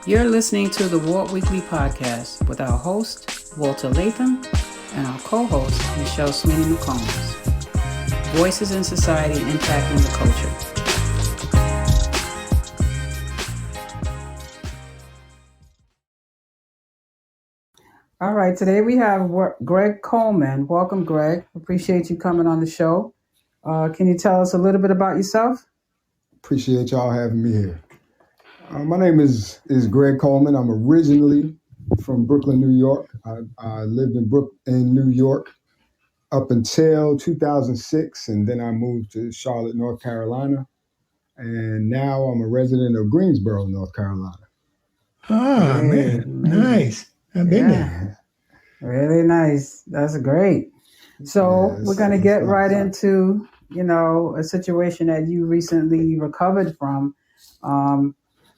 You're listening to the Walt Weekly podcast with our host, Walter Latham, and our co-host, Michelle Sweeney McCombs. Voices in society impacting the culture. All right, today we have Greg Coleman. Welcome, Greg. Appreciate you coming on the show. Can you tell us a little bit about yourself? Appreciate y'all having me here. My name is Greg Coleman. I'm originally from Brooklyn, New York. I lived in New York up until 2006, and then I moved to Charlotte, North Carolina. And now I'm a resident of Greensboro, North Carolina. Ah, man, nice. I've been there. Really nice. That's great. So we're going to get right into, a situation that you recently recovered from.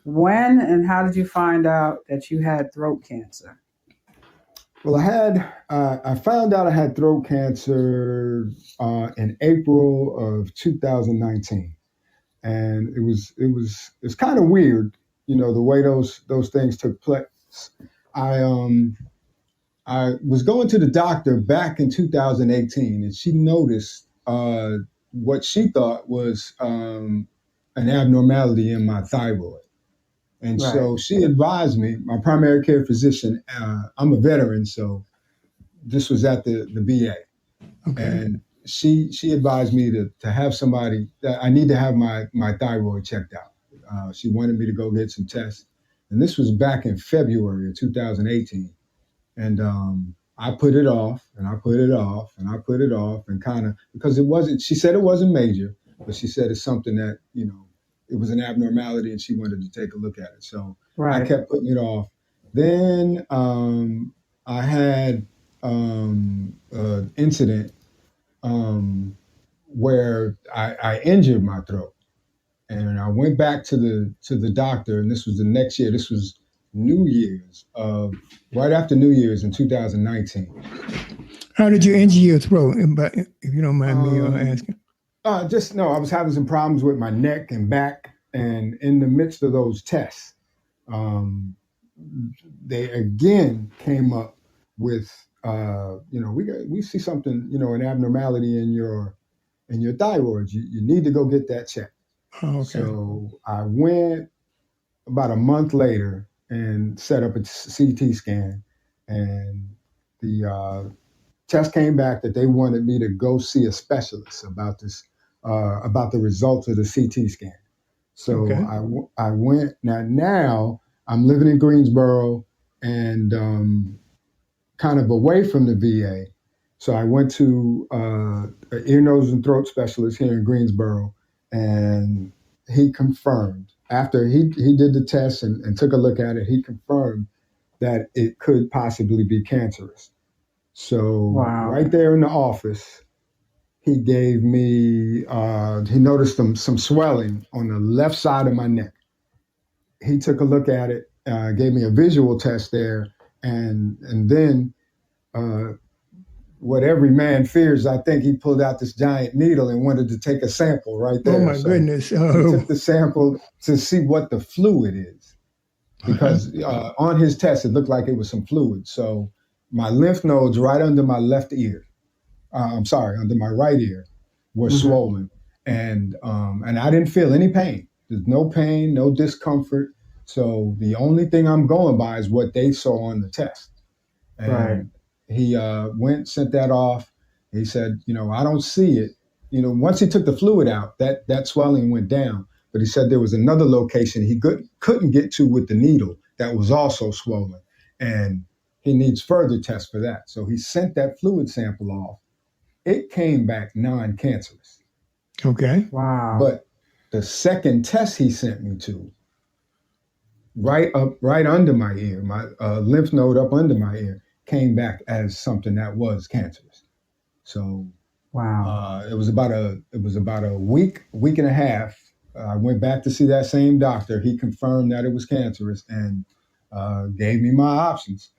When and how did you find out that you had throat cancer? Well, I found out I had throat cancer in April of 2019, and it's kind of weird, the way those things took place. I was going to the doctor back in 2018, and she noticed what she thought was an abnormality in my thyroid. And Right. So she advised me, my primary care physician, I'm a veteran, so this was at the VA. Okay. And she advised me to have somebody, that I need to have my thyroid checked out. She wanted me to go get some tests. And this was back in February of 2018. And I put it off and I put it off and I put it off and kind of, because she said it wasn't major, but she said it's something that, it was an abnormality and she wanted to take a look at it. So Right. I kept putting it off. Then I had an incident where I injured my throat. And I went back to the doctor, and this was the next year. This was New Year's, right after New Year's in 2019. How did you injure your throat, if you don't mind me asking? I was having some problems with my neck and back, and in the midst of those tests, they again came up with, we see something, an abnormality in your thyroid. You need to go get that checked. Oh, okay. So I went about a month later and set up a CT scan, and the test came back that they wanted me to go see a specialist about this, about the results of the CT scan. So Okay. I went. Now I'm living in Greensboro and kind of away from the VA. So I went to an ear, nose, and throat specialist here in Greensboro, and he confirmed, after he did the test and took a look at it, he confirmed that it could possibly be cancerous. So Wow. right there in the office, he gave me, he noticed some swelling on the left side of my neck. He took a look at it, gave me a visual test there, and then what every man fears, I think he pulled out this giant needle and wanted to take a sample right there. Oh, my goodness. He took the sample to see what the fluid is, because on his test, it looked like it was some fluid. So my lymph nodes right under my left ear, under my right ear, were swollen. And I didn't feel any pain. There's no pain, no discomfort. So the only thing I'm going by is what they saw on the test. And Right. he sent that off. He said, I don't see it. Once he took the fluid out, that swelling went down. But he said there was another location he couldn't get to with the needle that was also swollen. And he needs further tests for that. So he sent that fluid sample off. It came back non-cancerous. Okay. Wow. But the second test he sent me to, right under my ear, my lymph node up under my ear, came back as something that was cancerous. So Wow. it was about a week and a half. I went back to see that same doctor. He confirmed that it was cancerous and gave me my options.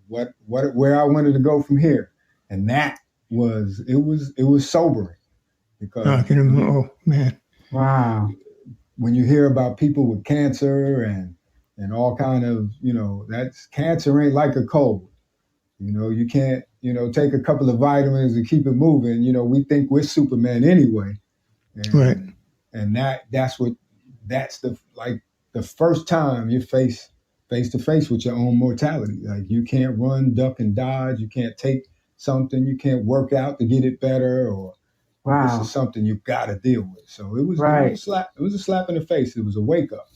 Where I wanted to go from here, and that was sobering, because Oh, man. Wow. When you hear about people with cancer and all kind of, that's cancer ain't like a cold. You can't, take a couple of vitamins and keep it moving. We think we're Superman anyway. And, Right. And that's the first time you're face to face with your own mortality. Like you can't run, duck, and dodge. You can't take something. You can't work out to get it better, or this is something you got to deal with. So it was a slap. It was a slap in the face. It was a wake up.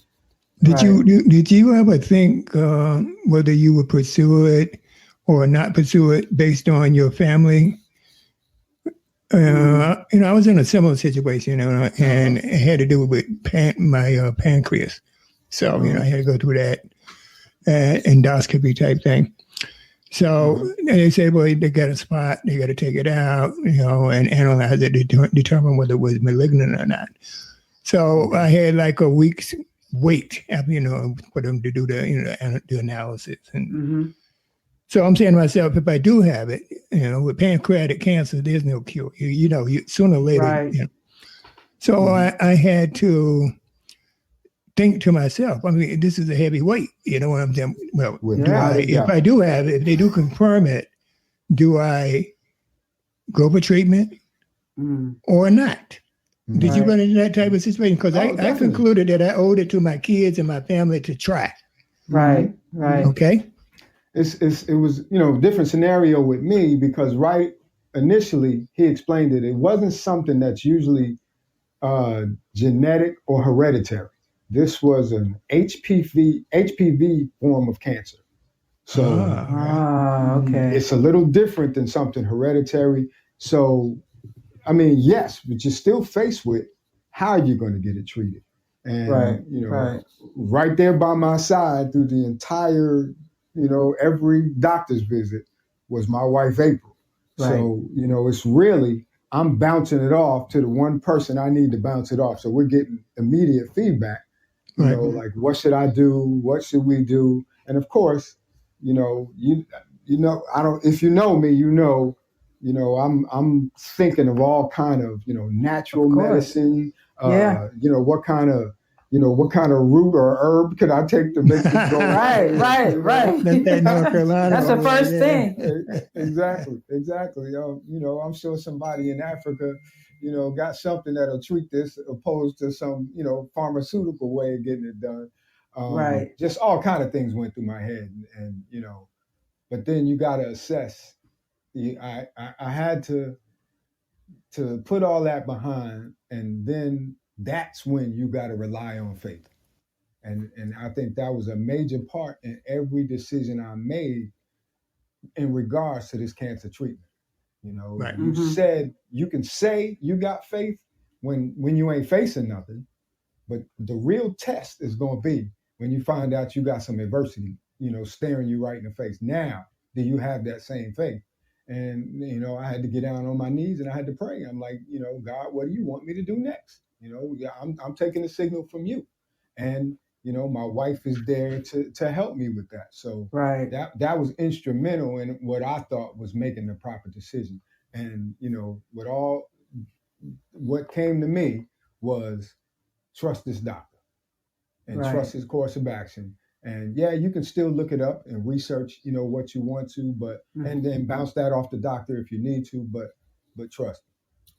Did you ever think whether you would pursue it or not pursue it based on your family? I was in a similar situation, and it had to do with my pancreas. So, I had to go through that endoscopy type thing. So they said, well, they got a spot, they got to take it out, and analyze it to determine whether it was malignant or not. So I had like a week's wait, for them to do the analysis. And so I'm saying to myself, if I do have it, with pancreatic cancer, there's no cure. You sooner or later. Right. So I had to think to myself, this is a heavy weight. You know what I'm saying? Well, if I do have it, if they do confirm it, do I go for treatment or not? Did you run into that type of situation? Because I concluded that I owed it to my kids and my family to try. Right. Okay. It was, different scenario with me, because right initially he explained it wasn't something that's usually genetic or hereditary. This was an HPV form of cancer. So okay. It's a little different than something hereditary. So, yes, but you're still faced with how you're going to get it treated. And, right there by my side through the entire, every doctor's visit was my wife, April. Right. So, it's really, I'm bouncing it off to the one person I need to bounce it off. So we're getting immediate feedback, like, what should I do? What should we do? And of course, I don't, if you know me, I'm thinking of all kind of, natural medicine, what kind of root or herb could I take to make this go? Right. That's the first thing. Exactly. I'm sure somebody in Africa, got something that'll treat this, opposed to some, pharmaceutical way of getting it done. Just all kind of things went through my head, and but then you got to assess. I had to put all that behind, and then that's when you got to rely on faith. And I think that was a major part in every decision I made in regards to this cancer treatment. You said you can say you got faith when you ain't facing nothing, but the real test is going to be when you find out you got some adversity, staring you right in the face. Now, do you have that same faith? And, I had to get down on my knees and I had to pray. I'm like, God, what do you want me to do next? I'm taking a signal from you. And, my wife is there to help me with that. So that was instrumental in what I thought was making the proper decision. And, what came to me was trust this doctor and trust his course of action. And you can still look it up and research, what you want to, but and then bounce that off the doctor if you need to, but trust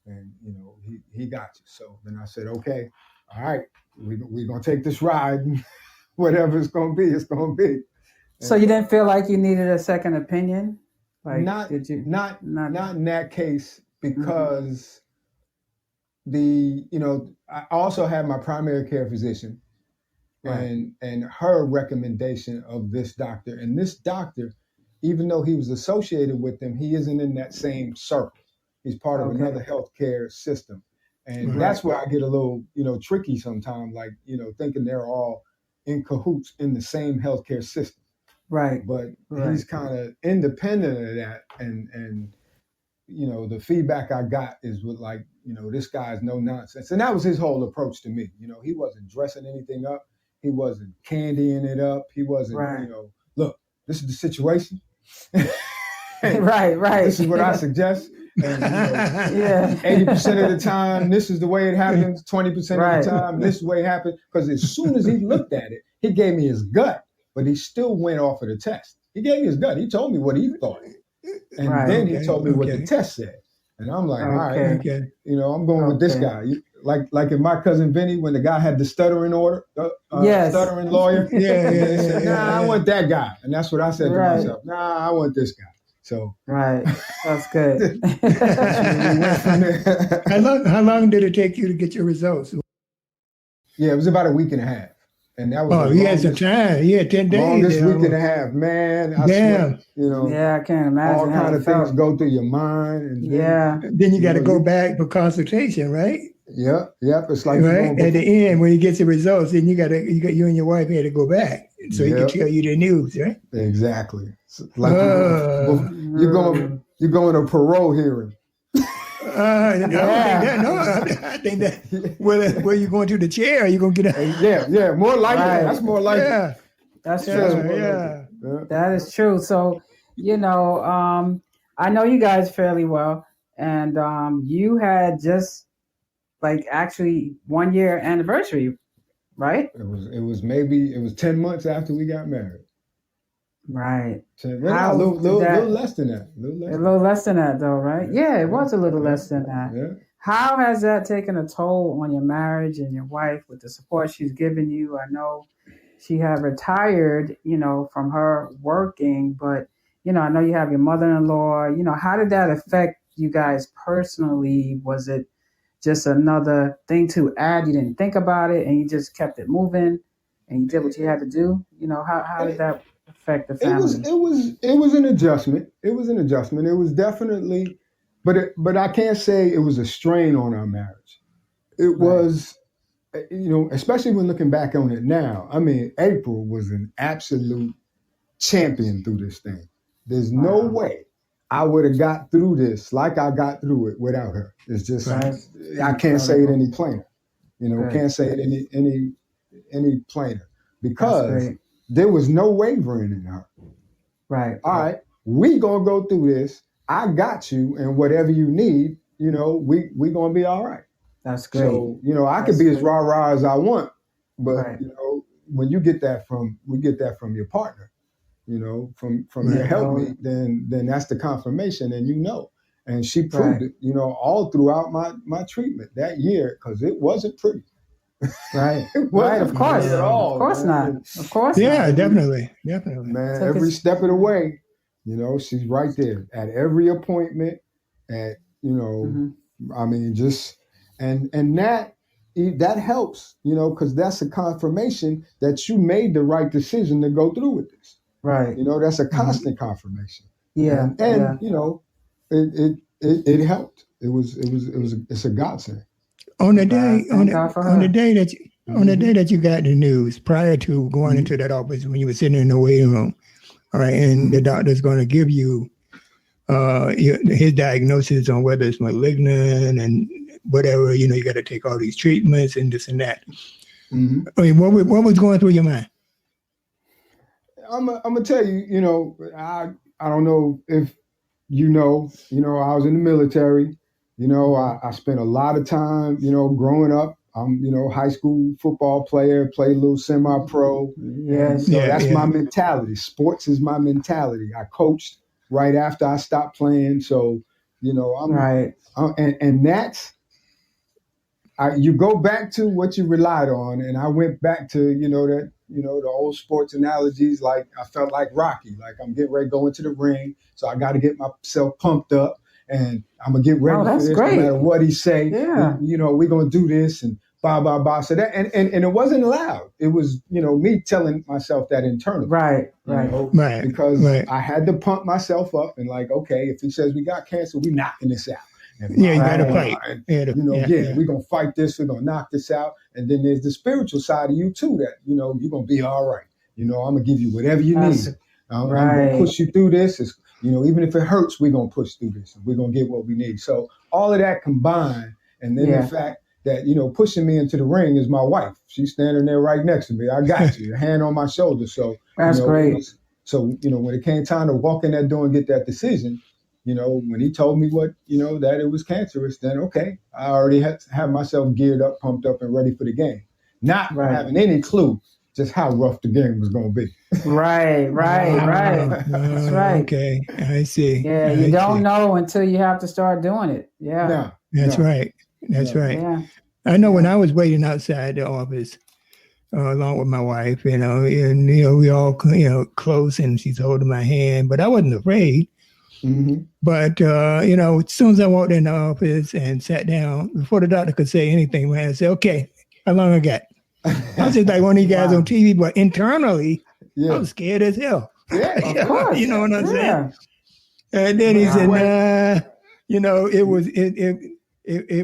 him. And he got you. So then I said, okay, all right, we're gonna take this ride. Whatever it's gonna be, it's gonna be. So you didn't feel like you needed a second opinion? Like, not in that case, because I also had my primary care physician. And her recommendation of this doctor. And this doctor, even though he was associated with them, he isn't in that same circle. He's part of another healthcare system. And that's where I get a little, tricky sometimes, like, thinking they're all in cahoots in the same healthcare system. Right. But he's kind of independent of that. And the feedback I got is with like, this guy's no nonsense. And that was his whole approach to me. He wasn't dressing anything up. He wasn't candying it up. He wasn't, look, this is the situation. Right. This is what I suggest. And, Yeah. 80% of the time, this is the way it happens. 20% Right. of the time, this is the way it happens. Because as soon as he looked at it, he gave me his gut, but he still went off of the test. He gave me his gut. He told me what he thought. And Right. then he told me what the test said. And I'm like, all right, I'm going with this guy. Like if my cousin Vinny, when the guy had the stuttering stuttering lawyer, they said, nah, I want that guy. And that's what I said to myself. Nah, I want this guy. So that's good. How long did it take you to get your results? Yeah, it was about a week and a half. And that was you had some time. Yeah, 10 days. Longest week and a half, man. I swear, yeah, I can't imagine. All kind of things go through your mind. And then you got to go back for consultation, right? Yep. It's like at the end when you get the results, then you and your wife had to go back so he could tell you the news, right? Exactly. Like you're going to parole hearing. I think that where you going to the chair, are you going to get a more likely. Right. That's more likely. Yeah, that's true. Yeah, that is true. So I know you guys fairly well, and you had just actually 1 year anniversary, right? It was 10 months after we got married. Right. A little less than that. A little less than that, though, right? Yeah, it was a little less than that. Yeah. How has that taken a toll on your marriage and your wife with the support she's given you? I know she had retired, from her working, but, I know you have your mother-in-law. How did that affect you guys personally? Was it just another thing to add? You didn't think about it and you just kept it moving and you did what you had to do? How did that affect the family? It was an adjustment. It was definitely, but I can't say it was a strain on our marriage. It was, especially when looking back on it now. I mean, April was an absolute champion through this thing. There's no way I would have got through this like I got through it without her. It's just I can't say it any plainer. Can't say it any plainer because there was no wavering in her. Right. All right. We gonna go through this. I got you, and whatever you need, we gonna be all right. That's great. So, I could be as rah-rah as I want, but when you get that from your partner, from your helpmate, then that's the confirmation, and and she proved it, all throughout my treatment that year, because it wasn't pretty. Right. Right. Of course. At all, of course not. Of course. Yeah. Not. Definitely. Man, every step of the way, she's right there at every appointment. At I mean, just and that helps, because that's a confirmation that you made the right decision to go through with this. Right. That's a constant confirmation. Yeah. And it helped. It's a godsend. On the day that you got the news, prior to going into that office, when you were sitting in the waiting room, all right, and the doctor's going to give you his diagnosis on whether it's malignant and whatever, you got to take all these treatments and this and that. Mm-hmm. I mean, what was going through your mind? I'm gonna tell you, I don't know if I was in the military. I spent a lot of time, growing up. I'm, high school football player, played a little semi-pro. Yes. So that's my mentality. Sports is my mentality. I coached right after I stopped playing. So, I'm right. And that's, you go back to what you relied on. And I went back to, the old sports analogies. Like I felt like Rocky, like I'm getting ready to go into the ring. So I got to get myself pumped up. And I'm gonna get ready for this, great. No matter what he say. Yeah. We're gonna do this and blah blah blah. So that and it wasn't loud. It was me telling myself that internally. Right. Because I had to pump myself up and like, okay, if he says we got cancer, we knocking this out. And you gotta fight. We're gonna fight this. We're gonna knock this out. And then there's the spiritual side of you too. That you're gonna be all right. I'm gonna give you whatever you need. I'm gonna push you through this. It's, even if it hurts, we're going to push through this and we're going to get what we need. So all of that combined, and then the fact that, pushing me into the ring is my wife. She's standing there right next to me. I got you, a hand on my shoulder. So that's great. So, when it came time to walk in that door and get that decision, when he told me what, that it was cancerous, then okay, I already have myself geared up, pumped up, and ready for the game. Not having any clue just how rough the game was going to be. Right. That's right. Okay, I see. Yeah, you don't know until you have to start doing it. Yeah. That's right. That's right. Yeah. I know when I was waiting outside the office, along with my wife, and we all, close, and she's holding my hand, but I wasn't afraid. Mm-hmm. But, as soon as I walked in the office and sat down, before the doctor could say anything, I said, okay, how long I got? I was just like one of these guys on TV, but internally, I was scared as hell. Yeah, of course. You know what I'm saying? And then he said, nah, it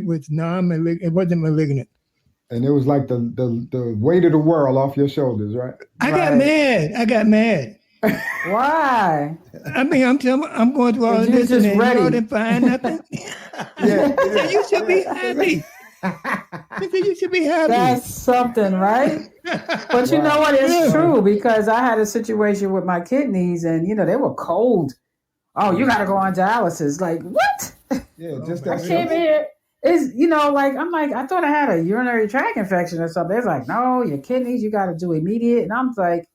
was non-malignant. It wasn't malignant. And it was like the weight of the world off your shoulders, right? I got mad. Why? I mean, I'm going through all of this and y'all didn't find nothing. You should be happy. You should be happy. That's something, right? But you know what? It's true, because I had a situation with my kidneys, and they were cold. Oh, you got to go on dialysis. Like, what? Yeah, just that. I came here. I'm like, I thought I had a urinary tract infection or something. It's like, no, your kidneys, you got to do immediate. And I'm like,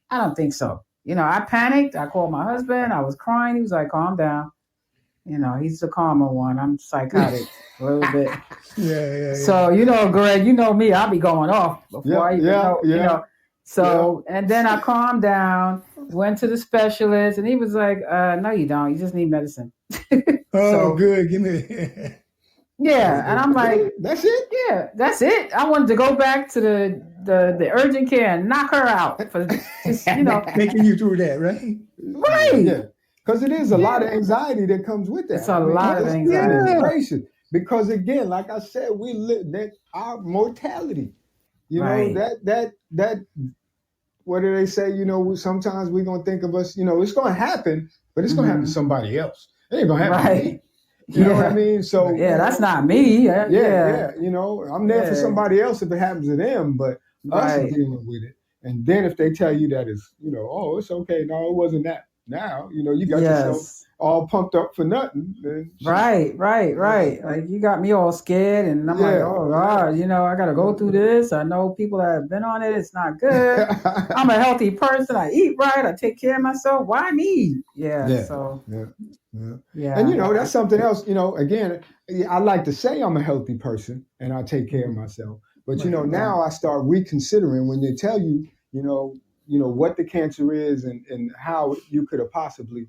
I don't think so. I panicked. I called my husband. I was crying. He was like, calm down. He's the calmer one. I'm psychotic a little bit. Yeah. So, Greg, me, I'll be going off before I even know. So, and then I calmed down, went to the specialist, and he was like, no, you don't. You just need medicine. Good. Give me. Yeah, and I'm like, that's it? Yeah, that's it. I wanted to go back to the urgent care and knock her out for just, making you through that, right? Right. Yeah. Because it is a lot of anxiety that comes with that. It's a lot of anxiety. Because again, like I said, we live that our mortality. That what do they say? Sometimes we're gonna think of us, it's gonna happen, but it's gonna happen to somebody else. It ain't gonna happen to me. You know what I mean? So that's not me. Yeah. I'm there for somebody else if it happens to them, but us are dealing with it. And then if they tell you that it's, oh, it's okay. No, it wasn't that. Now, you got yourself all pumped up for nothing. Right. Like you got me all scared, and I'm like, oh God, I got to go through this. I know people that have been on it. It's not good. I'm a healthy person. I eat right. I take care of myself. Why me? Yeah. So. Yeah. And that's something else. Again, I like to say I'm a healthy person and I take care of myself. But now I start reconsidering when they tell you, what the cancer is and how you could have possibly,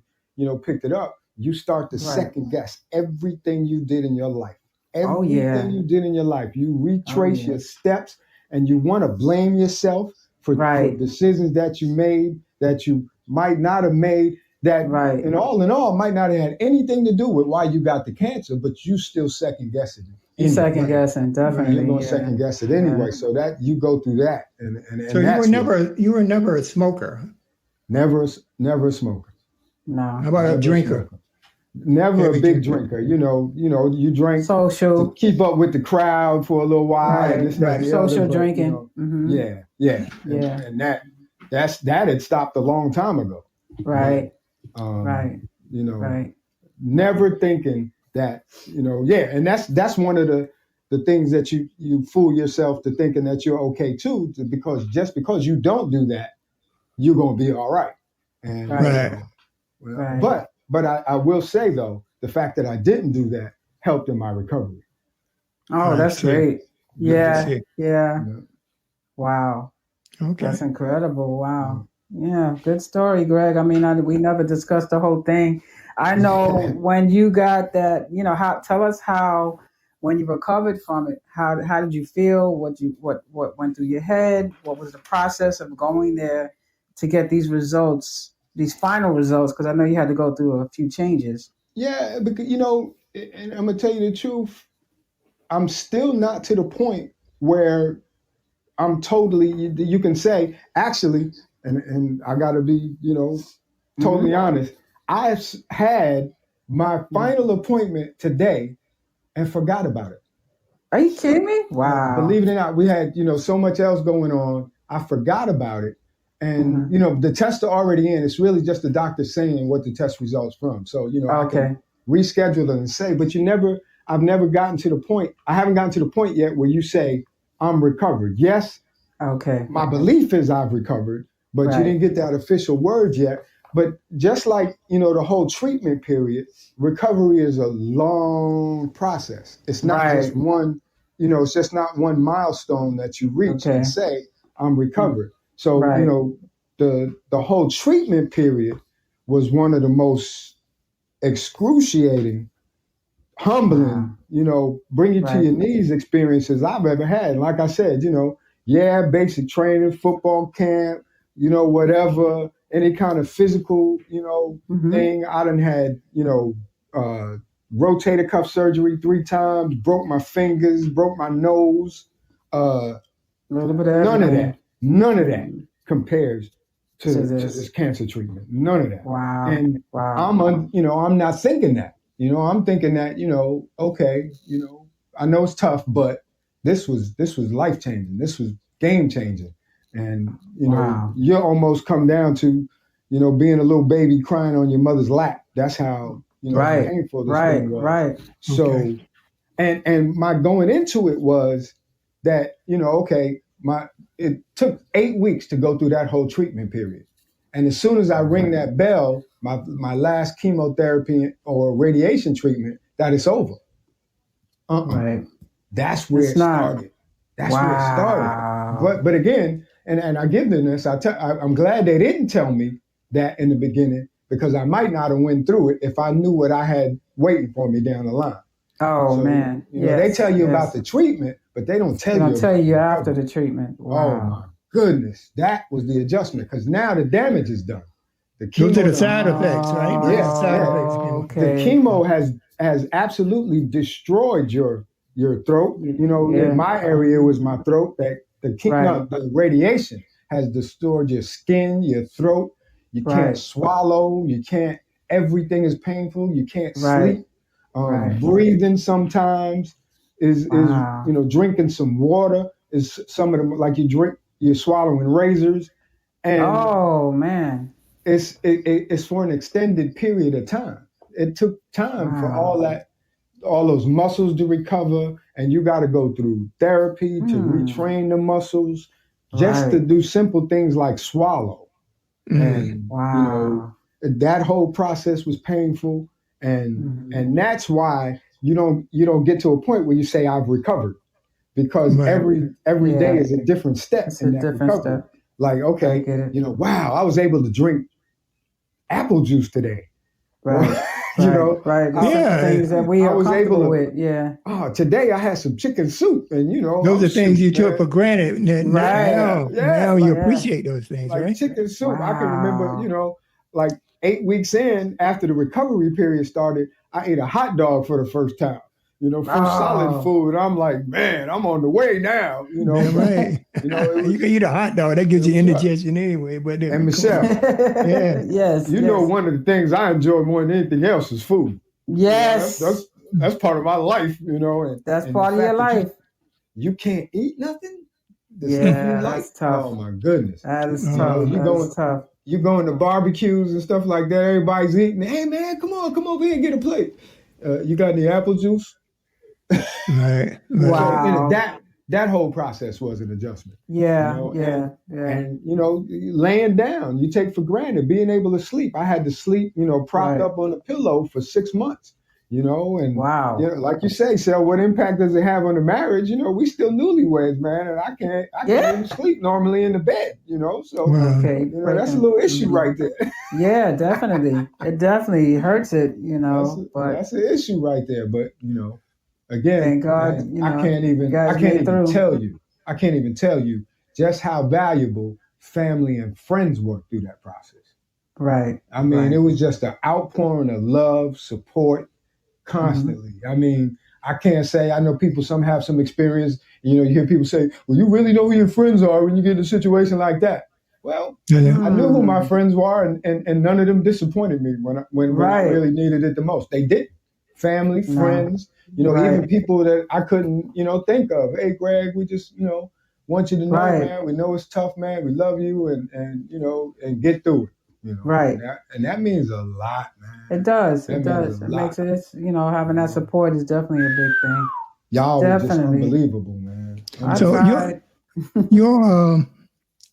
picked it up. You start to second guess everything you did in your life. Everything you did in your life. You retrace your steps, and you want to blame yourself for decisions that you made that you might not have made. That in all might not have had anything to do with why you got the cancer, but you still second guessing it. You're second guessing, definitely. You're going to second guess it anyway. So that you go through that, and so you were never a smoker. Never a smoker. No. How about a drinker? Never a big drinker. You drank social to keep up with the crowd for a little while. And social drinking. Yeah. And that had stopped a long time ago. Right. Never thinking that, and that's one of the things that you fool yourself to thinking that you're okay too, because just because you don't do that, you're going to be all right. And, But I will say though, the fact that I didn't do that helped in my recovery. Oh, that's great. Yeah. Wow. Okay. That's incredible. Wow. Yeah, good story, Greg. I mean, we never discussed the whole thing. I know when you got that, tell us how, when you recovered from it, how did you feel? What went through your head? What was the process of going there to get these results, these final results? Because I know you had to go through a few changes. Yeah, because, and I'm going to tell you the truth, I'm still not to the point where I'm totally, you can say, actually, and I got to be, totally honest. I had my final appointment today and forgot about it. Are you kidding me? Wow. Believe it or not, we had, so much else going on. I forgot about it. And, the tests are already in. It's really just the doctor saying what the test results from. So, okay. reschedule and say, but I've never gotten to the point. I haven't gotten to the point yet where you say I'm recovered. Yes, Okay. my belief is I've recovered, but you didn't get that official word yet. But just like, the whole treatment period, recovery is a long process. It's not just one, it's just not one milestone that you reach and say, I'm recovered. So, the whole treatment period was one of the most excruciating, humbling, bring you to your knees experiences I've ever had. Like I said, basic training, football camp, whatever, any kind of physical, thing. I done had, rotator cuff surgery 3 times, broke my fingers, broke my nose. None of that compares to this cancer treatment. None of that. Wow. And I'm not thinking that. I'm thinking that, okay, I know it's tough, but this was life changing. This was game changing. And, you almost come down to, being a little baby crying on your mother's lap. That's how, painful this thing was. Right. So, and my going into it was that, it took 8 weeks to go through that whole treatment period. And as soon as I ring that bell, my last chemotherapy or radiation treatment, that it's over. Right. That's where it started. That's where it started. But again, and I give them this, I'm glad they didn't tell me that in the beginning, because I might not have went through it if I knew what I had waiting for me down the line. Oh, so, man. They tell you about the treatment, but they don't tell you. They don't tell you after the treatment. Wow. Oh, my goodness. That was the adjustment, because now the damage is done. Those are the side effects, right? Yeah. Okay. The chemo has absolutely destroyed your throat. In my area, it was my throat. The radiation has destroyed your skin, your throat. You can't swallow. You can't. Everything is painful. You can't sleep. Breathing sometimes is drinking some water is some of them, like you're swallowing razors, and oh man, it's for an extended period of time. It took time for all those muscles to recover, and you got to go through therapy to retrain the muscles, just to do simple things like swallow. And that whole process was painful, and that's why you don't get to a point where you say I've recovered, because every day is a different step in that recovery. Like, okay, wow, I was able to drink apple juice today. Right. Things that we are comfortable with. Yeah. Oh, today I had some chicken soup, and those are things you took for granted. Now you appreciate those things, like right? Chicken soup. Wow. I can remember, like 8 weeks in, after the recovery period started, I ate a hot dog for the first time. From solid food. I'm like, man, I'm on the way now. Right. You can eat a hot dog. That gives you indigestion anyway. But and Michelle, yes, know one of the things I enjoy more than anything else is food. Yes, that's part of my life. And that's part of your life. You can't eat nothing. That's tough. Oh my goodness, that is tough. Tough. You going to barbecues and stuff like that. Everybody's eating. Hey man, come over here and get a plate. You got any apple juice? Right. Wow. So, that whole process was an adjustment. Yeah. And laying down, you take for granted being able to sleep. I had to sleep, propped up on a pillow for 6 months. And wow. Like you say, so what impact does it have on the marriage? We still newlyweds, man, and I can't even sleep normally in the bed. So that's a little issue right there. Yeah, definitely. It definitely hurts it. That's an issue right there. But again, thank God, man, I can't even tell you just how valuable family and friends were through that process. Right. I mean, it was just an outpouring of love, support, constantly. I mean, I can't say, I know some have some experience. You hear people say, well, you really know who your friends are when you get in a situation like that. Well, I knew who my friends were, and none of them disappointed me when I really needed it the most. They did. Family, friends, even people that I couldn't, think of. Hey, Greg, we just, want you to know, man, we know it's tough, man. We love you, and get through it. Right. And that means a lot, man. It does. That It means does. a It lot. makes it, having that support is definitely a big thing. Y'all were just Definitely. unbelievable, man. I So tried.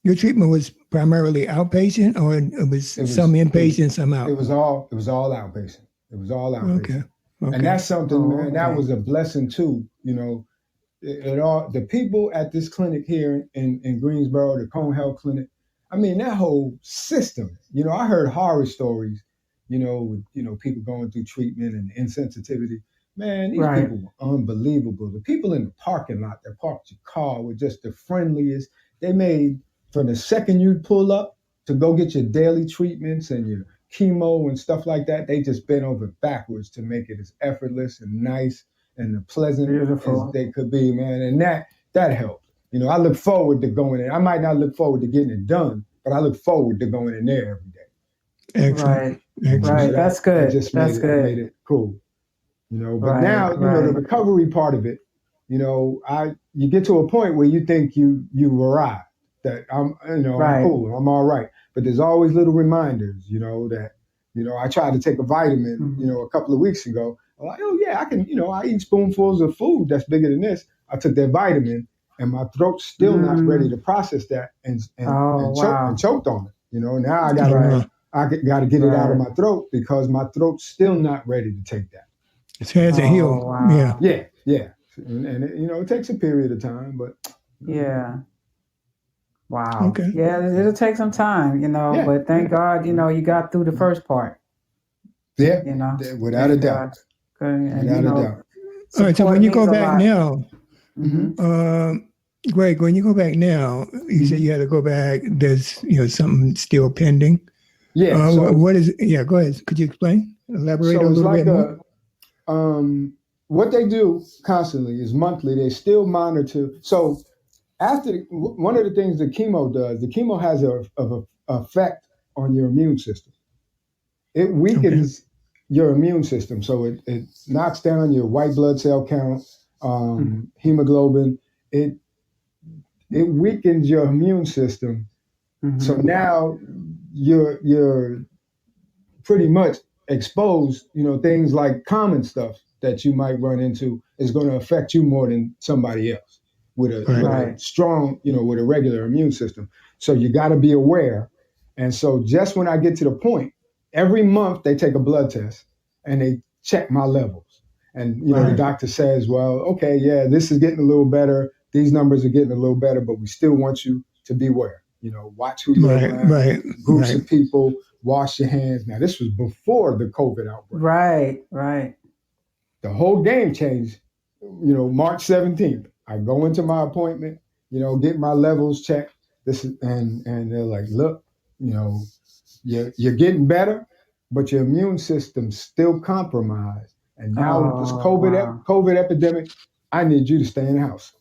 your treatment was primarily outpatient, or it was some inpatient, some out? It was all outpatient. It was all outpatient. Okay. And that's something, man, that okay. was a blessing too. It all, the people at this clinic here in Greensboro, the Cone Health Clinic, I mean, that whole system, I heard horror stories, with, people going through treatment and insensitivity. Man, these Right. people were unbelievable. The people in the parking lot that parked your car were just the friendliest. They made, from the second you pull up to go get your daily treatments and your chemo and stuff like that, they just bent over backwards to make it as effortless and nice and pleasant Beautiful. as they could be, man. And that helped. I look forward to going in. I might not look forward to getting it done, but I look forward to going in there every day. Excellent. Right. That's good. That just That's good. made it cool. But Right, now, the recovery part of it, you get to a point where you think you arrived, that I'm cool, I'm all right. But there's always little reminders, that, I tried to take a vitamin, a couple of weeks ago. I'm like, oh yeah, I can, I eat spoonfuls of food that's bigger than this. I took that vitamin and my throat's still not ready to process that and choked on it. Now I gotta get it out of my throat because my throat's still not ready to take that. It has a heal. Wow. Yeah. And it takes a period of time, but. Yeah. Wow. Okay. Yeah, it'll take some time, but thank God, you got through the first part. Yeah. Without a doubt. And, without a doubt. All right. So when you go back now, Mm-hmm. Greg, when you go back now, you said you had to go back. There's something still pending. Yeah. What is? Yeah. Go ahead. Could you explain? Elaborate a little bit more. What they do constantly is monthly. They still monitor. So after one of the things the chemo does, the chemo has a effect on your immune system. It weakens your immune system, so it knocks down your white blood cell count, hemoglobin. It weakens your immune system. So now you're pretty much exposed. Things like common stuff that you might run into is going to affect you more than somebody else with a strong, with a regular immune system. So you got to be aware. And so just when I get to the point, every month they take a blood test and they check my levels. And, the doctor says, well, okay, yeah, this is getting a little better. These numbers are getting a little better, but we still want you to beware. Watch who you're around, groups of people, wash your hands. Now, this was before the COVID outbreak. Right. The whole game changed, March 17th. I go into my appointment, get my levels checked. And they're like, look, you're getting better, but your immune system's still compromised. And now with this COVID epidemic, I need you to stay in the house.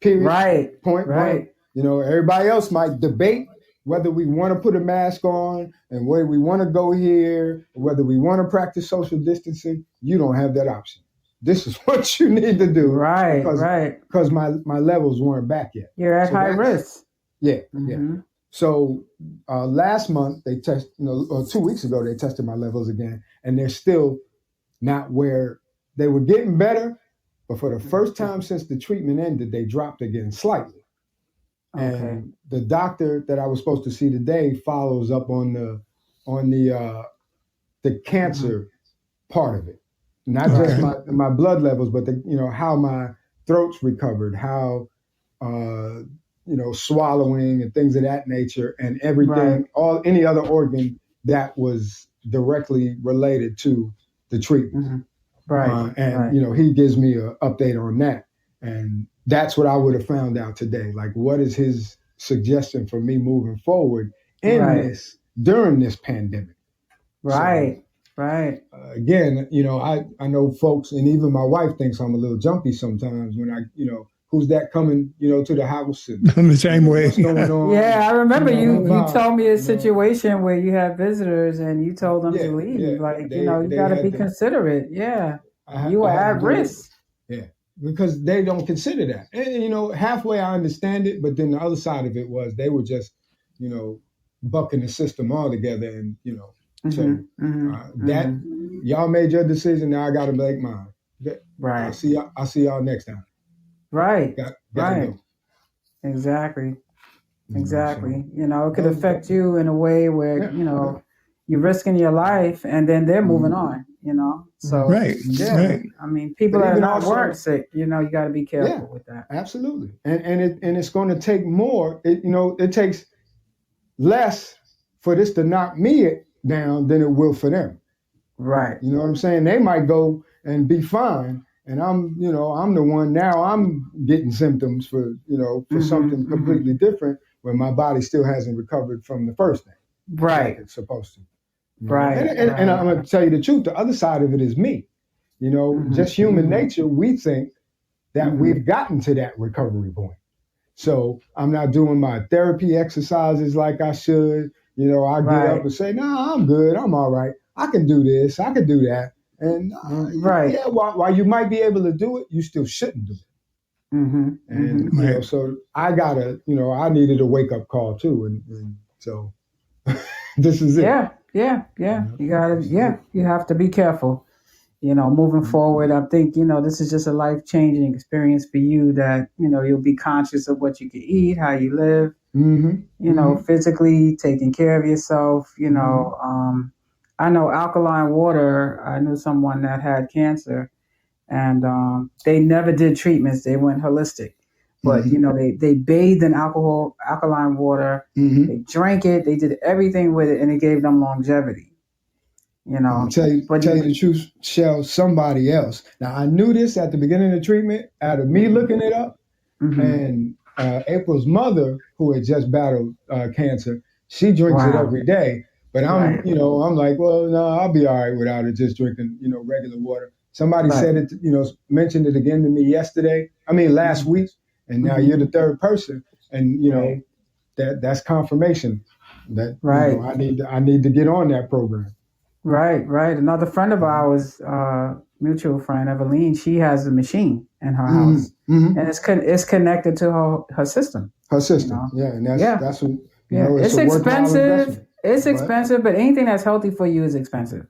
Period. Right. Point blank. Everybody else might debate whether we want to put a mask on and whether we want to go here, whether we want to practice social distancing. You don't have that option. This is what you need to do. Because my levels weren't back yet. You're at high risk. Yeah. So last month they 2 weeks ago they tested my levels again, and they're still not where they were getting better, but for the first time since the treatment ended, they dropped again slightly. And the doctor that I was supposed to see today follows up on the cancer part of it, not just my blood levels, but how my throat's recovered, how swallowing and things of that nature, and everything, any other organ that was directly related to the treatment. He gives me an update on that, and that's what I would have found out today. Like, what is his suggestion for me moving forward during this pandemic? Right. Again, I know folks, and even my wife thinks I'm a little jumpy sometimes when I, who's that coming, to the house? And, I'm the same way. What's going on? Yeah, I remember you told me a situation where you had visitors and you told them to leave. You got to be considerate. Yeah. You were at risk. Yeah. Because they don't consider that. And, halfway I understand it, but then the other side of it was they were just, bucking the system altogether, and Mm-hmm. that y'all made your decision. Now I got to make mine. Right. I'll see y'all next time. Right. Gotta Right. go. Exactly. So, It could affect you in a way where, you're risking your life and then they're moving on, So, Right. I mean, people that are not work sick, you got to be careful with that. Absolutely. And it's going to take more. It takes less for this to knock me down than it will for them. Right. You know what I'm saying? They might go and be fine. And I'm the one now, I'm getting symptoms for something completely different when my body still hasn't recovered from the first thing. Right. Like it's supposed to. Right. And I'm going to tell you the truth. The other side of it is me. Just human nature, we think that we've gotten to that recovery point. So I'm not doing my therapy exercises like I should. I get up and say, no, I'm good. I'm all right. I can do this. I can do that. And while you might be able to do it, you still shouldn't do it. And so I gotta, I needed a wake up call too, and so this is it. Yeah. You gotta, you have to be careful. Moving forward, I think this is just a life changing experience for you. That you'll be conscious of what you can eat, how you live. Physically taking care of yourself. I know alkaline water. I knew someone that had cancer, and they never did treatments. They went holistic, but they bathed in alkaline water. They drank it. They did everything with it, and it gave them longevity. I'll tell you the truth, Shell, somebody else. Now, I knew this at the beginning of the treatment out of me looking it up. And April's mother, who had just battled cancer, she drinks it every day. But I'm like, well, no, I'll be all right without it, just drinking, regular water. Somebody said it, mentioned it again to me last week. And now you're the third person. And, that's confirmation that I need to get on that program. Right. Another friend of ours, mutual friend, Eveline, she has a machine in her house, and it's connected to her system. Her system, and that's what it's expensive. It's expensive, but anything that's healthy for you is expensive.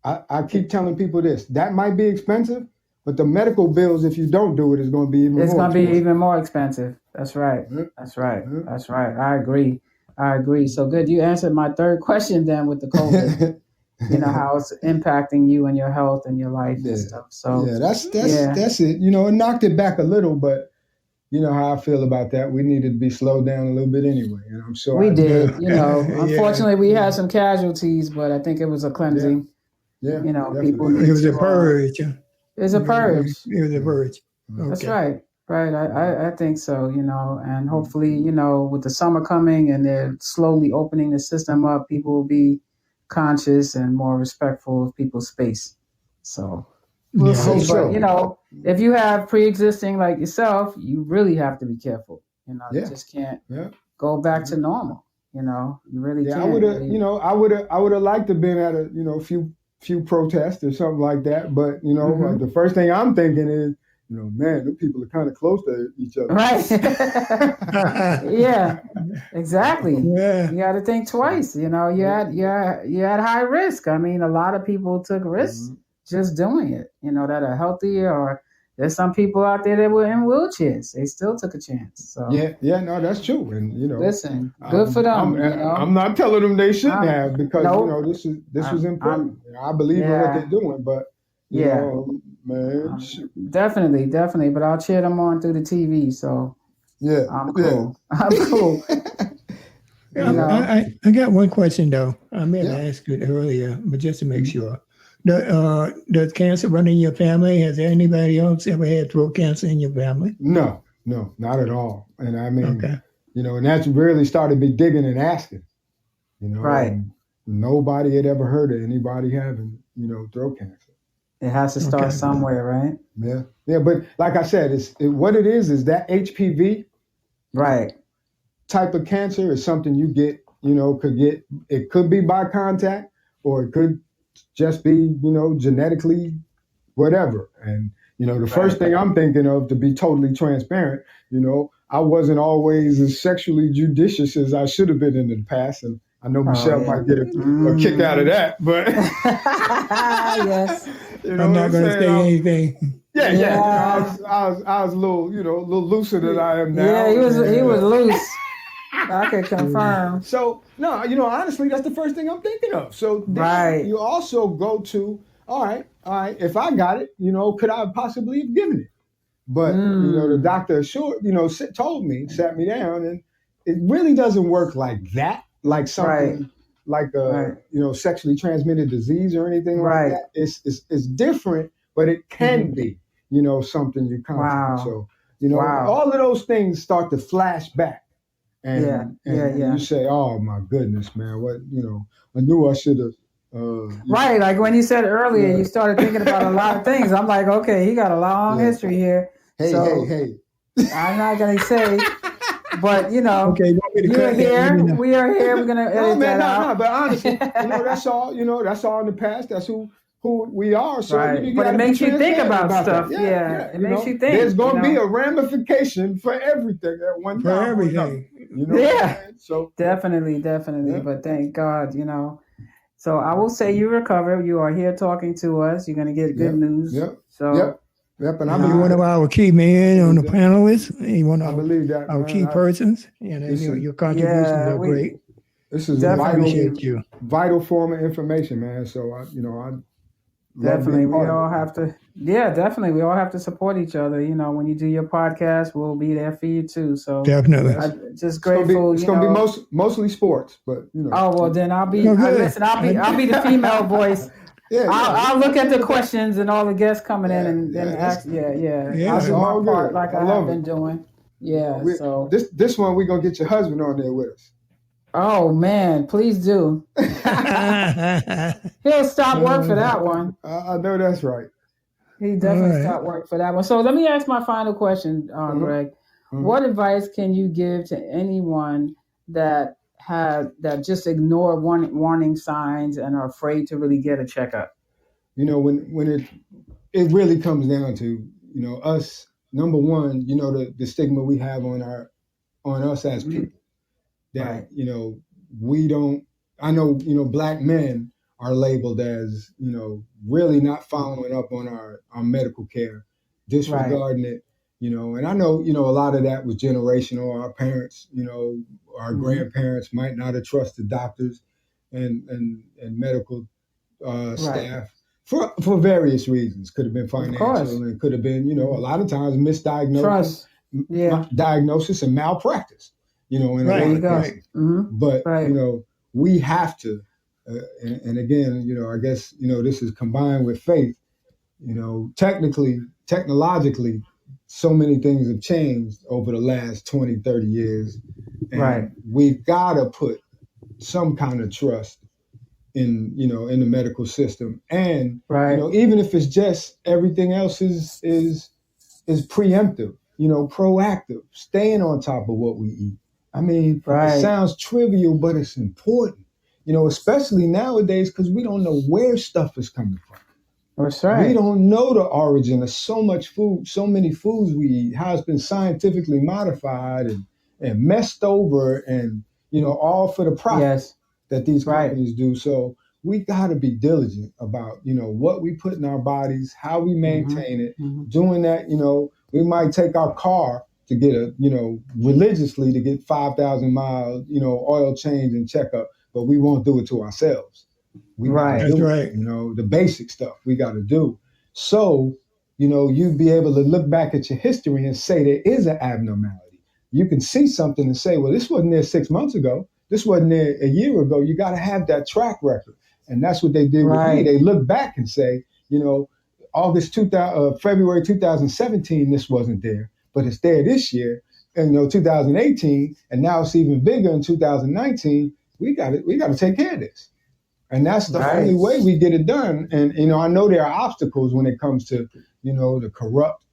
I keep telling people this: that might be expensive, but the medical bills, if you don't do it, is going to be even more. It's going to be even more expensive. That's right. That's right. That's right. I agree. So good. You answered my third question then with the COVID. How it's impacting you and your health and your life and stuff. So that's it. It knocked it back a little, but you know how I feel about that. We needed to be slowed down a little bit anyway, and I'm sure we did. Unfortunately, we had some casualties, but I think it was a cleansing. People. It was a purge. It was a purge. It was a purge. Okay. That's right. Right. I think so. And hopefully, with the summer coming and they're slowly opening the system up, people will be conscious and more respectful of people's space. So we'll see. But if you have pre-existing like yourself, you really have to be careful. You just can't go back to normal. You really can't. I would have liked to have been at a few protests or something like that. But like the first thing I'm thinking is, man, the people are kind of close to each other. Right. Yeah, exactly. Yeah. You got to think twice. You had high risk. I mean, a lot of people took risks just doing it, that are healthy, or there's some people out there that were in wheelchairs. They still took a chance. So no, that's true. And listen, good for them. I'm not telling them they shouldn't have, because this was important. I believe in what they're doing, but man, definitely. But I'll cheer them on through the TV. So I'm cool. I'm cool. I got one question though. I may have asked it earlier, but just to make sure. Does cancer run in your family? Has anybody else ever had throat cancer in your family? No, not at all. And I mean, and that's really started me digging and asking. Right. And nobody had ever heard of anybody having, throat cancer. It has to start somewhere, right? Yeah. But like I said, what it is that HPV, right, type of cancer is something you get. It could be by contact, or it could just be, genetically, whatever. And the first thing I'm thinking of, to be totally transparent, I wasn't always as sexually judicious as I should have been in the past, and I know Michelle might get a kick out of that, but yes, I'm not going to say anything. Yeah. I was a little looser than I am now. Yeah, he was loose. I could confirm. So no, honestly, that's the first thing I'm thinking of. So then you also go to, all right, if I got it, could I possibly have given it? But the doctor told me, sat me down, and it really doesn't work like that, like something like a sexually transmitted disease or anything like that. It's different, but it can be something you contribute. So all of those things start to flash back, and you say, oh my goodness, man, what I knew I should have. Right, like when you said earlier, you started thinking about a lot of things. I'm like, okay, he got a long history here. Hey. I'm not gonna say, but okay, you're here. We are here. We're gonna edit that out. No, but honestly, that's all. That's all in the past. That's who we are. So but it makes you think about stuff. It makes you think. There's going to be a ramification for everything at one time. For everything. So definitely. But thank God, So I will say you recovered. You are here talking to us. You're going to get good news. Yep, and I'm one of our key men on the panelists. You're one of our key persons. Your contributions are great. This is a vital form of information, man. So I definitely we all have to. Yeah, definitely we all have to support each other. When you do your podcast, we'll be there for you too. So definitely, I'm just grateful. It's going to be mostly sports, but Oh well, then I'll be. Listen, I'll be the female voice. I'll look at the questions and all the guests coming in and then ask. I'll do my part like I have been doing. So this one we're gonna get your husband on there with us. Oh man, please do. He'll stop work for that one. I know that's right. He definitely stopped work for that one. So let me ask my final question, Greg. Mm-hmm. What advice can you give to anyone that just ignore warning signs and are afraid to really get a checkup? When it really comes down to us, number one, the stigma we have on us as people that we don't. I know Black men are labeled as really not following up on our medical care, disregarding it. And I know a lot of that was generational. Our parents, our grandparents might not have trusted doctors and medical staff for various reasons. Could have been financial, and could have been a lot of times misdiagnosis, diagnosis and malpractice. In a lot of cases. But we have to, and again, I guess this is combined with faith. Technologically, so many things have changed over the last 20, 30 years. And we've got to put some kind of trust in the medical system. And, even if it's just everything else is preemptive, proactive, staying on top of what we eat. I mean, it sounds trivial, but it's important, especially nowadays, because we don't know where stuff is coming from. That's right. We don't know the origin of so much food, so many foods we eat, how it's been scientifically modified and messed over and, all for the profit that these companies do. So we got to be diligent about, what we put in our bodies, how we maintain it, doing that, we might take our car to get religiously to get 5,000 miles, oil change and checkup, but we won't do it to ourselves. That's right. The basic stuff we got to do. So, you'd be able to look back at your history and say there is an abnormality. You can see something and say, well, this wasn't there 6 months ago. This wasn't there a year ago. You got to have that track record. And that's what they did with me. They look back and say, February 2017, this wasn't there, but it's there this year. And 2018, and now it's even bigger in 2019. We got to take care of this. And that's the only way we get it done. And, I know there are obstacles when it comes to, the corrupt,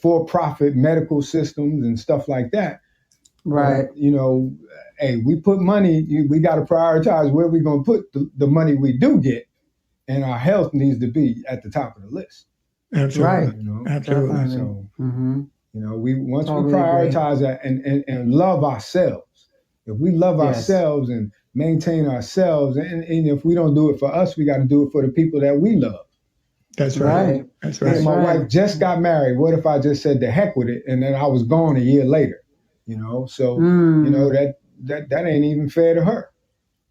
for-profit medical systems and stuff like that. Right. But, hey, we put money, we got to prioritize where we're going to put the money we do get. And our health needs to be at the top of the list. Absolutely. Absolutely. So, once we prioritize that and love ourselves, If we love ourselves and maintain ourselves, and if we don't do it for us, we got to do it for the people that we love. That's right. That's right. And my wife just got married. What if I just said the heck with it, and then I was gone a year later? So that ain't even fair to her.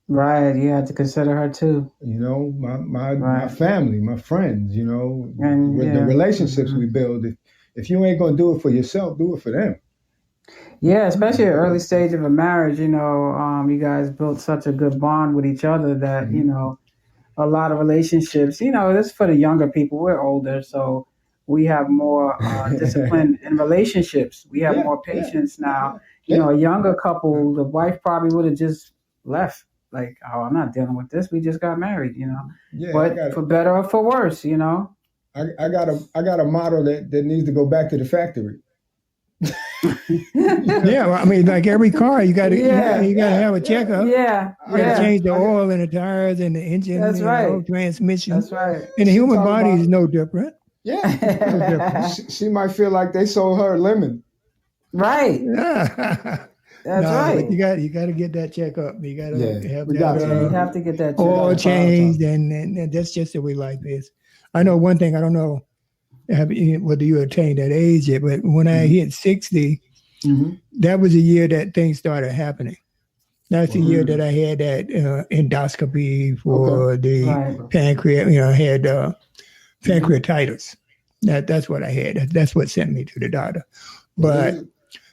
Right, you had to consider her too. My family, my friends. And the relationships we build. If you ain't gonna do it for yourself, do it for them. Yeah, especially at early stage of a marriage. You guys built such a good bond with each other that a lot of relationships. This is for the younger people. We're older, so we have more discipline in relationships. We have more patience now. A younger couple, the wife probably would have just left. Like, oh, I'm not dealing with this. We just got married, Yeah, but for better or for worse, I got a model that needs to go back to the factory. Yeah, well, I mean, like every car, you got to have a checkup. Yeah, you got to change the oil and the tires and the engine. That's right. Transmission. That's right. And the human body is no different. Yeah, no different. She might feel like they sold her a lemon. Right. That's right. But you got to get that checkup. You got to have you have to get that oil changed, and that's just the way life is. I know one thing. I don't know whether you attained that age yet, but when I hit 60, that was the year that things started happening. That's the year that I had that endoscopy for the pancreas. I had pancreatitis. That's what I had. That's what sent me to the doctor. But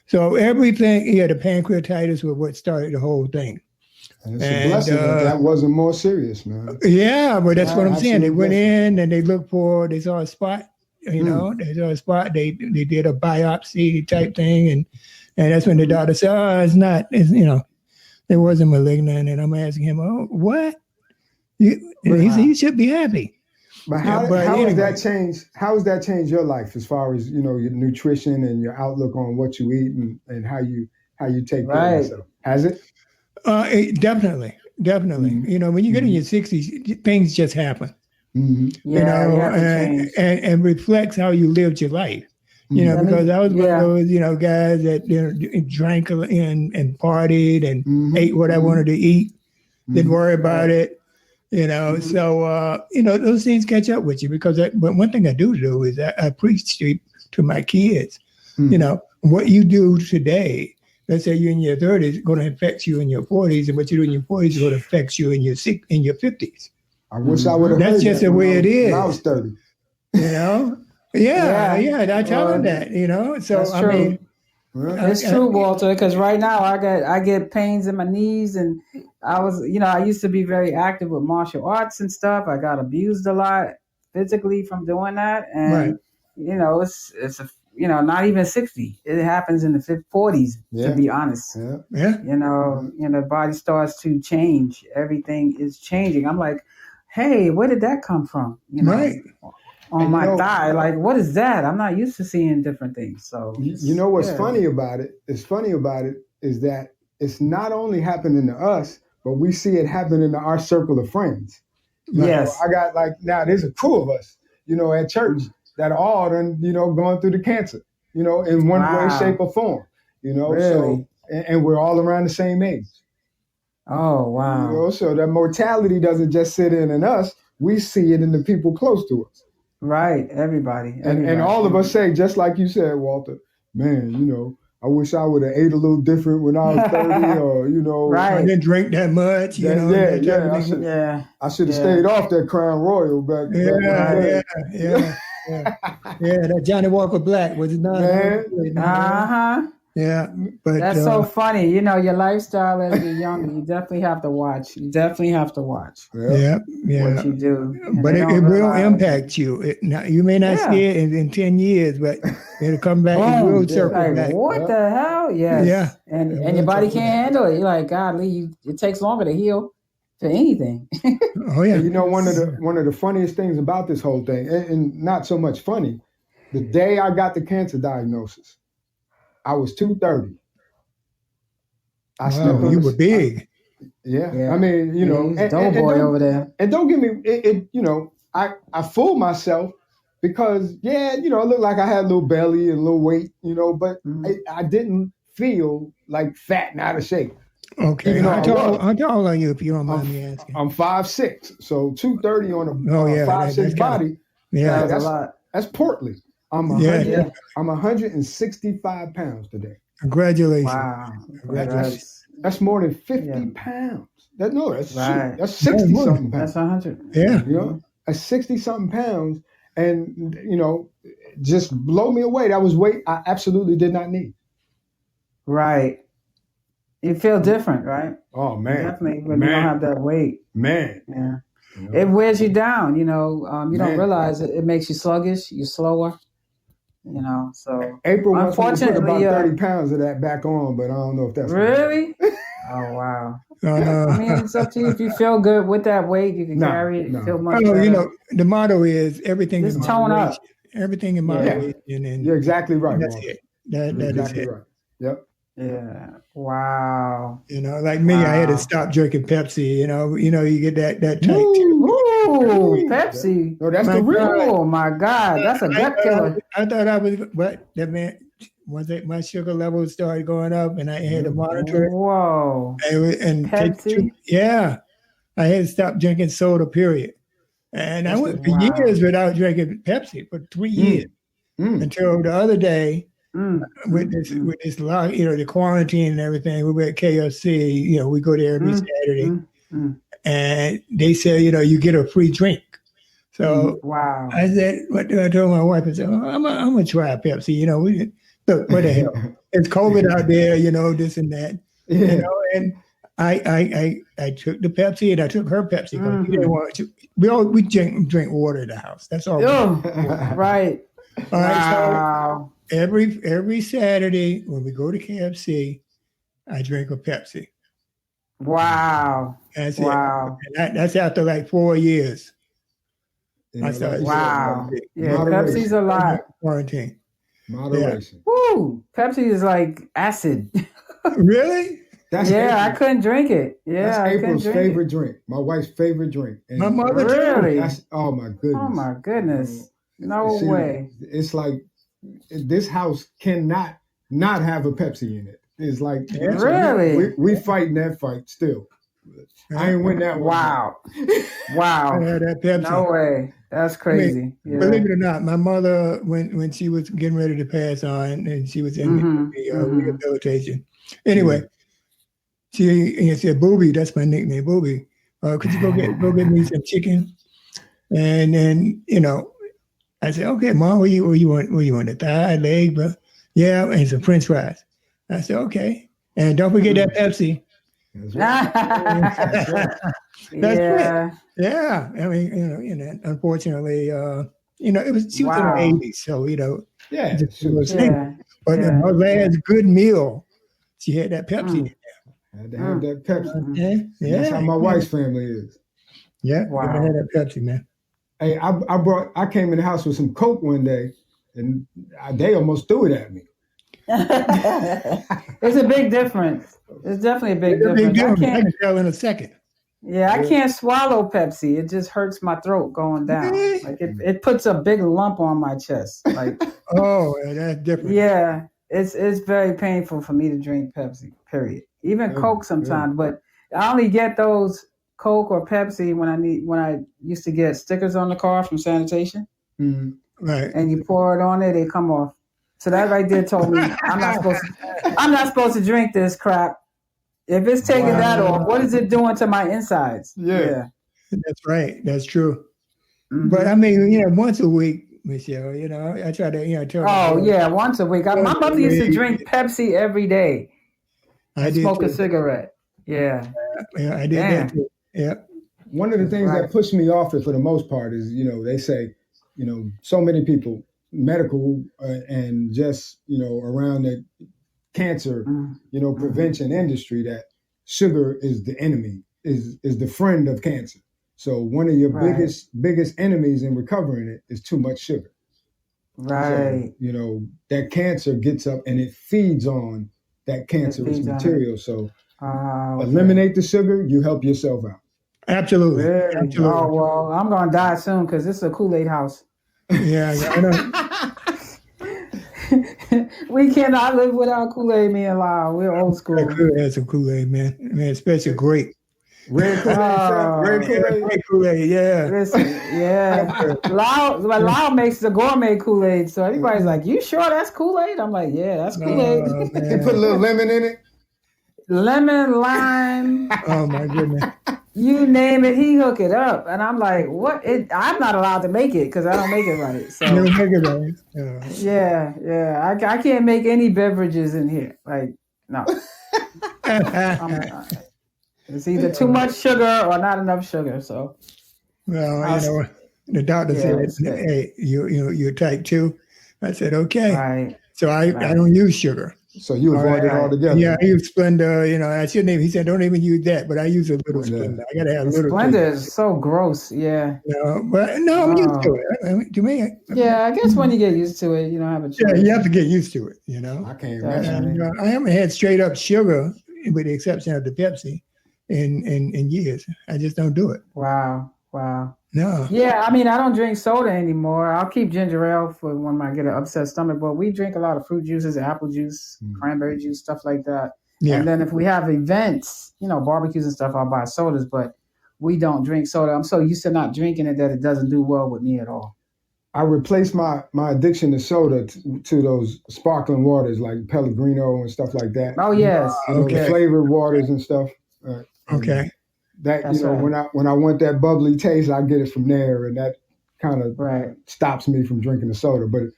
so everything, the pancreatitis was what started the whole thing. And it's a blessing that wasn't more serious, man. Yeah, but that's what I'm saying. They went in and they saw a spot. They saw a spot. They did a biopsy type thing, and that's when the doctor said, "Oh, it's not. It wasn't malignant." And I'm asking him, "Oh, what?" He said, "You should be happy." But how has that changed? How has that changed your life as far as your nutrition and your outlook on what you eat and how you take care of yourself? Has it? Definitely. When you get in your 60s, things just happen. And reflects how you lived your life. Because I was one of those guys that drank and partied and ate what I wanted to eat. Didn't worry about it. So those things catch up with you because but one thing I do is I preach to my kids. What you do today, let's say you're in your 30s, going to affect you in your 40s, and what you do in your 40s is going to affect you in your 50s. I wish I would have. That's just the way it is. When I was 30. I tell them that. So that's true. I mean, it's true, Walter. Because right now I get pains in my knees, and I used to be very active with martial arts and stuff. I got abused a lot physically from doing that, and it's not even 60. It happens in the 40s, to be honest. The body starts to change. Everything is changing. I'm like, hey, where did that come from? On my thigh, like, what is that? I'm not used to seeing different things. So what's funny about it? Is that it's not only happening to us, but we see it happening to our circle of friends. Yes, I got now there's a crew of us, at church that are all done, going through the cancer, in one way, shape, or form, Really? So and we're all around the same age. Oh, wow. So that mortality doesn't just sit in us. We see it in the people close to us. Right. Everybody. And all of us say, just like you said, Walter, man, I wish I would have ate a little different when I was 30 or, right. I didn't drink that much, I should have stayed off that Crown Royal back then. That Johnny Walker Black was not. Yeah, but that's so funny. Your lifestyle as you're younger, you definitely have to watch. What you do. But it will impact you. You may not see it in 10 years, but it'll come back. It will circle back. What the hell? Yes. Yeah. And your body can't handle it. You're like, golly, it takes longer to heal to anything. Oh yeah. One of the funniest things about this whole thing, and not so much funny, the day I got the cancer diagnosis, I was 230. You were big. I mean, boy over there. And don't get me, I fooled myself because, it looked like I had a little belly and a little weight, but I didn't feel like fat and out of shape. Okay. Even though How tall are you, if you don't mind me asking? I'm 5'6", so 230 on a that's 5'6" body. Yeah, that's a lot. That's portly. I'm Yeah. I'm 165 pounds today. Congratulations. Wow. Congratulations. That's more than 50 pounds. That's Right. That's 60 something That's pounds. 100. Yeah. You know, that's 60 something pounds, and just blow me away. That was weight I absolutely did not need. Right. You feel different, right? Oh man, Definitely when you don't have that weight. Man, Yeah. It wears you down. You don't realize it. It makes you sluggish. You're slower. So April wants me to put unfortunately, about 30 pounds of that back on, but I don't know if that's really. Oh wow. No. I mean, it's up to you. If you feel good with that weight, you can carry it. Feel much better. The motto is everything Just in tone moderation. up. Everything in moderation. And you're exactly right. that's Walter. it. That You're is exactly it. right. Yep. Yeah. Wow. Like me, I had to stop drinking Pepsi. You get that type. Ooh, Pepsi. No, that's the real. Oh my God, that's a gut killer. I thought I was, but that man, once my sugar levels started going up, and I had to monitor it. Whoa. And Pepsi. I had to stop drinking soda. Period. And I went for years without drinking Pepsi for 3 years until the other day. With this the quarantine and everything, we were at KFC. We go there every Saturday, and they say you get a free drink. So I said, what do I told my wife? I said, I'm gonna try a Pepsi. Look, what the hell? It's COVID out there. This and that. And I took the Pepsi and I took her Pepsi because we didn't want to. We drink water in the house. That's all. Right. All right. So every Saturday when we go to KFC, I drink a Pepsi. Wow. That's it. And that's after like 4 years. I started. Wow. Yeah, Pepsi's a lot. Quarantine. Moderation. Yeah. Woo! Pepsi is like acid. Really? I couldn't drink it. Yeah, that's April's favorite drink. My wife's favorite drink. And my mother really? Oh my goodness. Oh my goodness. No way. It's like this house cannot not have a Pepsi in it. It's like really we fighting that fight still. I ain't win that one. Wow. I had that Pepsi. No way. That's crazy. Believe it or not, my mother, when she was getting ready to pass on, and she was in rehabilitation. Anyway, she said, "Booby," that's my nickname, Booby. Could you go get me some chicken? And then I said, "Okay, Mom, what you want? What you want? The thigh, leg, bro? Yeah, and some French fries." I said, "Okay, and don't forget that Pepsi." That's right. That's it. Yeah, I mean, unfortunately, it was she was in the 80s, so But her last good meal, she had that Pepsi in there. Had to have that Pepsi. Yeah, that's how my wife's family is. Yeah, I had that Pepsi, man. Hey, I came in the house with some Coke one day, and they almost threw it at me. It's a big difference. It's definitely a big difference. I can tell in a second. Yeah, I can't swallow Pepsi. It just hurts my throat going down. Like it puts a big lump on my chest. Like that's different. Yeah, it's very painful for me to drink Pepsi. Period. Even Coke sometimes, but I only get those Coke or Pepsi when I used to get stickers on the car from sanitation. Mm-hmm. Right. And you pour it on it, they come off. So that right there told me I'm not supposed to drink this crap. If it's taking that off, what is it doing to my insides? Yeah. That's right. That's true. Mm-hmm. But I mean, once a week, Michelle, I try to, tell once a week. My mother used to drink Pepsi every day. I did smoke a cigarette. Yeah. Yeah, I did that too. Yeah. One of the things that pushed me off it for the most part is, they say, so many people, medical and just, around the cancer, prevention industry, that sugar is the enemy, is the friend of cancer. So one of your biggest enemies in recovering it is too much sugar. Right. So, that cancer gets up and it feeds on that cancerous material. So eliminate the sugar, you help yourself out. Absolutely. Really? Absolutely. Oh, well, I'm going to die soon because this is a Kool-Aid house. Yeah, I know. We cannot live without Kool-Aid, me and Lyle. We're old school. I could have some Kool-Aid, man. Man, especially grape. Red Kool-Aid, red Kool-Aid. Grape Kool-Aid, yeah. Listen, yeah. Lyle makes the gourmet Kool-Aid. So everybody's like, "You sure that's Kool-Aid?" I'm like, "Yeah, that's Kool-Aid." Oh, You man. put a little lemon in it. Lemon, lime, Oh, my goodness. you name it, he hook it up. And I'm like, "What?" I'm not allowed to make it because I don't make it right. So You don't make it right. yeah. I can't make any beverages in here. Like, no. It's either too much sugar or not enough sugar. So, well, the doctor said, "Hey, you're type 2." I said, "Okay." right. So I don't use sugar. So you avoid it altogether. Yeah, I use Splenda. I shouldn't even. He said, "Don't even use that," but I use a little Splenda. I gotta have a little. Splenda is so gross. Yeah. But no, I'm used to it. I mean, to me. Yeah, I guess when you get used to it, you don't have a choice. Yeah, you have to get used to it. I can't imagine. And, I haven't had straight up sugar, with the exception of the Pepsi, in years. I just don't do it. Wow. No. Yeah, I mean, I don't drink soda anymore. I'll keep ginger ale for when I get an upset stomach, but we drink a lot of fruit juices, apple juice, cranberry juice, stuff like that. Yeah. And then if we have events, barbecues and stuff, I'll buy sodas, but we don't drink soda. I'm so used to not drinking it that it doesn't do well with me at all. I replaced my addiction to soda to those sparkling waters like Pellegrino and stuff like that. Oh, yes. The flavored waters and stuff. Okay. That when I want that bubbly taste, I get it from there, and that kind of stops me from drinking the soda. But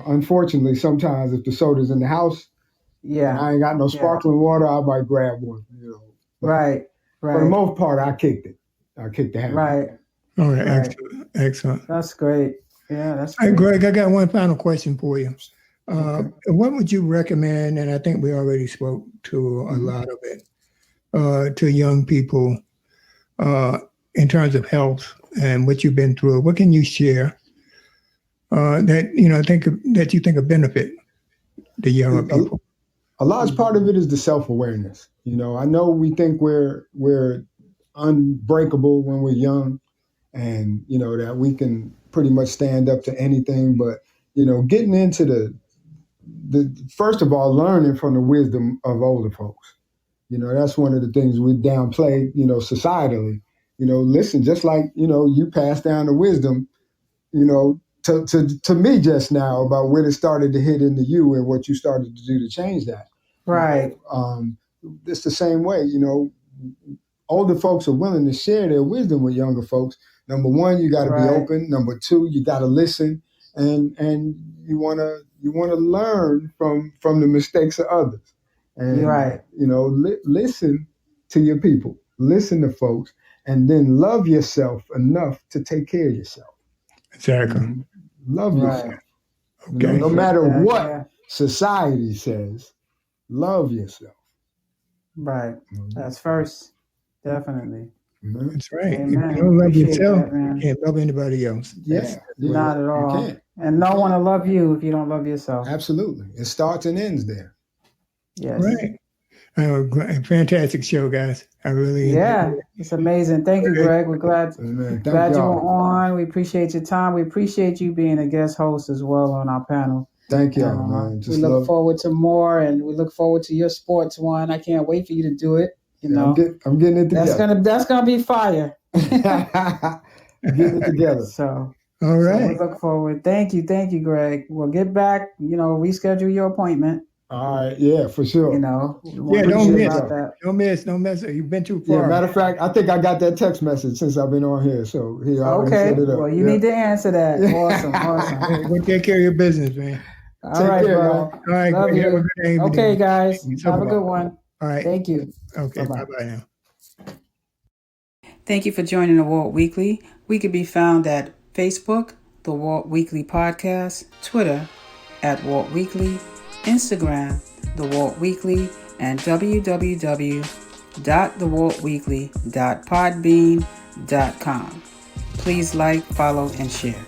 unfortunately, sometimes if the soda's in the house, and I ain't got no sparkling water, I might grab one. Right. For the most part, I kicked it. I kicked the habit. Right. All right. Excellent. That's great. Yeah, that's great. Hey, Greg, I got one final question for you. What would you recommend? And I think we already spoke to a lot of it to young people. In terms of health and what you've been through, what can you share that you think will benefit the younger people? A large part of it is the self-awareness. I know we think we're unbreakable when we're young, and that we can pretty much stand up to anything. But getting into the first of all, learning from the wisdom of older folks. That's one of the things we downplay, societally. Listen, just like, you pass down the wisdom, to me just now about when it started to hit into you and what you started to do to change that. Right. It's the same way, older folks are willing to share their wisdom with younger folks. Number one, you got to be open. Number two, you got to listen, and you want to learn from the mistakes of others. And, listen to your people, listen to folks, and then love yourself enough to take care of yourself. Exactly. Love yourself. Okay. No matter what society says, love yourself. Right. That's first. Definitely. That's right. Amen. If you don't love yourself, you can't love anybody else. Yeah. Not at all. You can't. And no one will love you if you don't love yourself. Absolutely. It starts and ends there. Yes. Right. Fantastic show, guys. I really enjoyed it. It's amazing. Thank you, Greg. We're glad you were on. We appreciate your time. We appreciate you being a guest host as well on our panel. Thank you, man. We look forward to more, and we look forward to your sports one. I can't wait for you to do it. I'm getting it together. That's gonna be fire. Getting it together. So. All right. So we look forward. Thank you, Greg. We'll get back. Reschedule your appointment. All right, yeah, for sure. Don't miss. You've been too far. Yeah, matter of fact, I think I got that text message since I've been on here, so he already set it up. Well, you need to answer that. Awesome. Go take care of your business, man. All right, bro. All right, love you. Have a good day. Okay, guys, have a good one. All right, thank you. Okay, bye now. Thank you for joining the Walt Weekly. We can be found at Facebook, the Walt Weekly Podcast, Twitter at Walt Weekly, Instagram, The Walt Weekly, and www.thewaltweekly.podbean.com. Please like, follow, and share.